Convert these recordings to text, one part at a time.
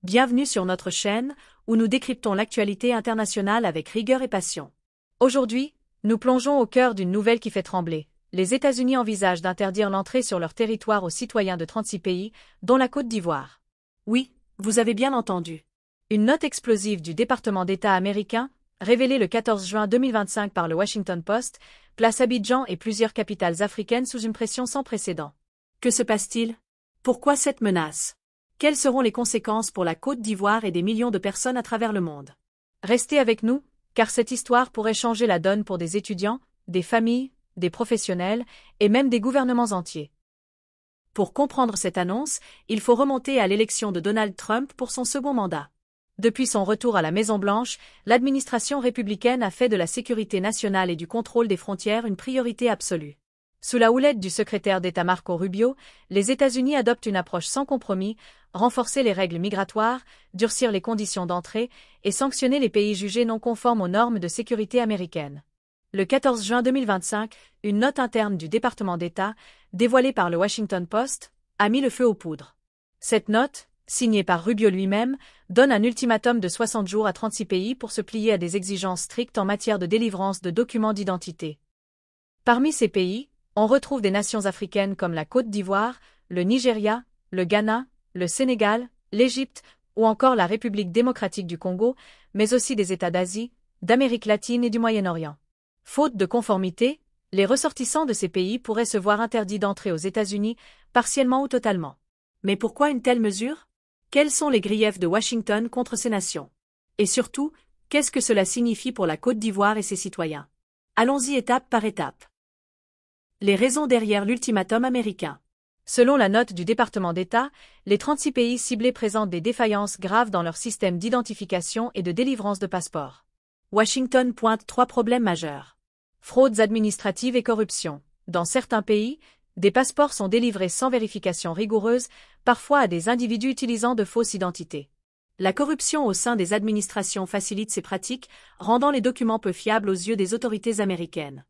Bienvenue sur notre chaîne, où nous décryptons l'actualité internationale avec rigueur et passion. Aujourd'hui, nous plongeons au cœur d'une nouvelle qui fait trembler. Les États-Unis envisagent d'interdire l'entrée sur leur territoire aux citoyens de 36 pays, dont la Côte d'Ivoire. Oui, vous avez bien entendu. Une note explosive du département d'État américain, révélée le 14 juin 2025 par le Washington Post, place Abidjan et plusieurs capitales africaines sous une pression sans précédent. Que se passe-t-il? Pourquoi cette menace? Quelles seront les conséquences pour la Côte d'Ivoire et des millions de personnes à travers le monde? Restez avec nous, car cette histoire pourrait changer la donne pour des étudiants, des familles, des professionnels et même des gouvernements entiers. Pour comprendre cette annonce, il faut remonter à l'élection de Donald Trump pour son second mandat. Depuis son retour à la Maison-Blanche, l'administration républicaine a fait de la sécurité nationale et du contrôle des frontières une priorité absolue. Sous la houlette du secrétaire d'État Marco Rubio, les États-Unis adoptent une approche sans compromis, renforcer les règles migratoires, durcir les conditions d'entrée et sanctionner les pays jugés non conformes aux normes de sécurité américaines. Le 14 juin 2025, une note interne du département d'État, dévoilée par le Washington Post, a mis le feu aux poudres. Cette note, signée par Rubio lui-même, donne un ultimatum de 60 jours à 36 pays pour se plier à des exigences strictes en matière de délivrance de documents d'identité. Parmi ces pays, on retrouve des nations africaines comme la Côte d'Ivoire, le Nigeria, le Ghana, le Sénégal, l'Égypte ou encore la République démocratique du Congo, mais aussi des États d'Asie, d'Amérique latine et du Moyen-Orient. Faute de conformité, les ressortissants de ces pays pourraient se voir interdits d'entrer aux États-Unis, partiellement ou totalement. Mais pourquoi une telle mesure? Quels sont les griefs de Washington contre ces nations? Et surtout, qu'est-ce que cela signifie pour la Côte d'Ivoire et ses citoyens? Allons-y étape par étape. Les raisons derrière l'ultimatum américain. Selon la note du département d'État, les 36 pays ciblés présentent des défaillances graves dans leur système d'identification et de délivrance de passeports. Washington pointe 3 problèmes majeurs. Fraudes administratives et corruption. Dans certains pays, des passeports sont délivrés sans vérification rigoureuse, parfois à des individus utilisant de fausses identités. La corruption au sein des administrations facilite ces pratiques, rendant les documents peu fiables aux yeux des autorités américaines.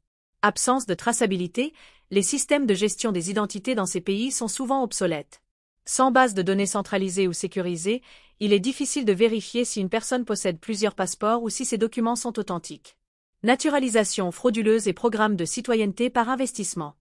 Absence de traçabilité, les systèmes de gestion des identités dans ces pays sont souvent obsolètes. Sans base de données centralisée ou sécurisée, il est difficile de vérifier si une personne possède plusieurs passeports ou si ses documents sont authentiques. Naturalisation frauduleuse et programmes de citoyenneté par investissement.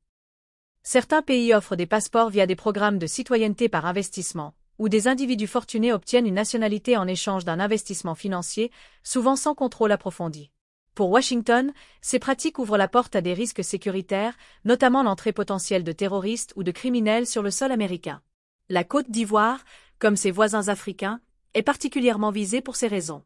Certains pays offrent des passeports via des programmes de citoyenneté par investissement, où des individus fortunés obtiennent une nationalité en échange d'un investissement financier, souvent sans contrôle approfondi. Pour Washington, ces pratiques ouvrent la porte à des risques sécuritaires, notamment l'entrée potentielle de terroristes ou de criminels sur le sol américain. La Côte d'Ivoire, comme ses voisins africains, est particulièrement visée pour ces raisons.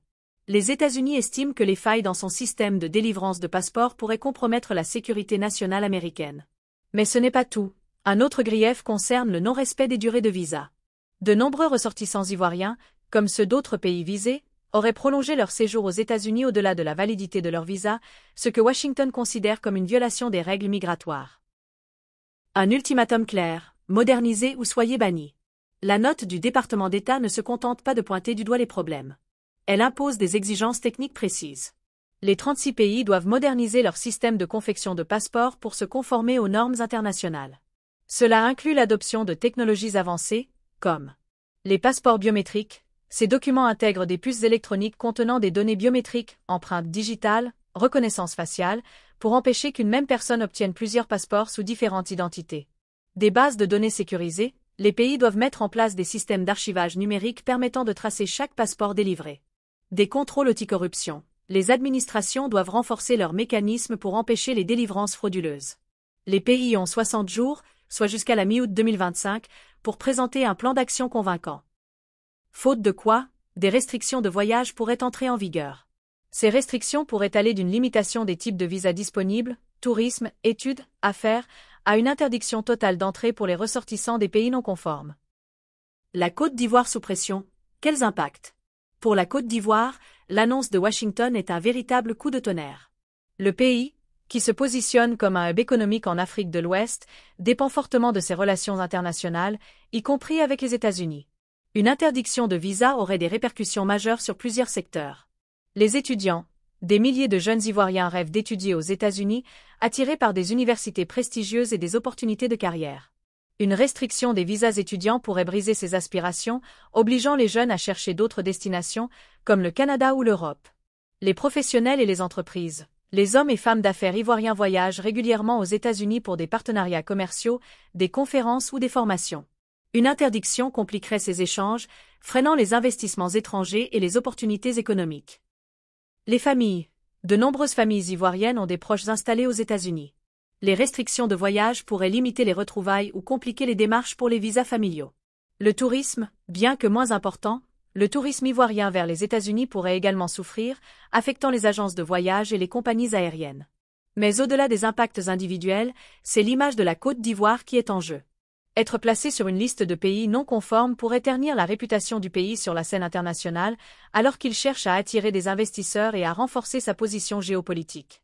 Les États-Unis estiment que les failles dans son système de délivrance de passeports pourraient compromettre la sécurité nationale américaine. Mais ce n'est pas tout. Un autre grief concerne le non-respect des durées de visa. De nombreux ressortissants ivoiriens, comme ceux d'autres pays visés, auraient prolongé leur séjour aux États-Unis au-delà de la validité de leur visa, ce que Washington considère comme une violation des règles migratoires. Un ultimatum clair, modernisez ou soyez bannis. La note du département d'État ne se contente pas de pointer du doigt les problèmes. Elle impose des exigences techniques précises. Les 36 pays doivent moderniser leur système de confection de passeports pour se conformer aux normes internationales. Cela inclut l'adoption de technologies avancées, comme les passeports biométriques. Ces documents intègrent des puces électroniques contenant des données biométriques, empreintes digitales, reconnaissance faciale, pour empêcher qu'une même personne obtienne plusieurs passeports sous différentes identités. Des bases de données sécurisées, les pays doivent mettre en place des systèmes d'archivage numérique permettant de tracer chaque passeport délivré. Des contrôles anticorruption. Les administrations doivent renforcer leurs mécanismes pour empêcher les délivrances frauduleuses. Les pays ont 60 jours, soit jusqu'à la mi-août 2025, pour présenter un plan d'action convaincant. Faute de quoi, des restrictions de voyage pourraient entrer en vigueur. Ces restrictions pourraient aller d'une limitation des types de visas disponibles, tourisme, études, affaires, à une interdiction totale d'entrée pour les ressortissants des pays non conformes. La Côte d'Ivoire sous pression, quels impacts? Pour la Côte d'Ivoire, l'annonce de Washington est un véritable coup de tonnerre. Le pays, qui se positionne comme un hub économique en Afrique de l'Ouest, dépend fortement de ses relations internationales, y compris avec les États-Unis. Une interdiction de visa aurait des répercussions majeures sur plusieurs secteurs. Les étudiants, des milliers de jeunes Ivoiriens rêvent d'étudier aux États-Unis, attirés par des universités prestigieuses et des opportunités de carrière. Une restriction des visas étudiants pourrait briser ces aspirations, obligeant les jeunes à chercher d'autres destinations, comme le Canada ou l'Europe. Les professionnels et les entreprises. Les hommes et femmes d'affaires ivoiriens voyagent régulièrement aux États-Unis pour des partenariats commerciaux, des conférences ou des formations. Une interdiction compliquerait ces échanges, freinant les investissements étrangers et les opportunités économiques. Les familles. De nombreuses familles ivoiriennes ont des proches installés aux États-Unis. Les restrictions de voyage pourraient limiter les retrouvailles ou compliquer les démarches pour les visas familiaux. Le tourisme, bien que moins important, le tourisme ivoirien vers les États-Unis pourrait également souffrir, affectant les agences de voyage et les compagnies aériennes. Mais au-delà des impacts individuels, c'est l'image de la Côte d'Ivoire qui est en jeu. Être placé sur une liste de pays non conformes pourrait ternir la réputation du pays sur la scène internationale, alors qu'il cherche à attirer des investisseurs et à renforcer sa position géopolitique.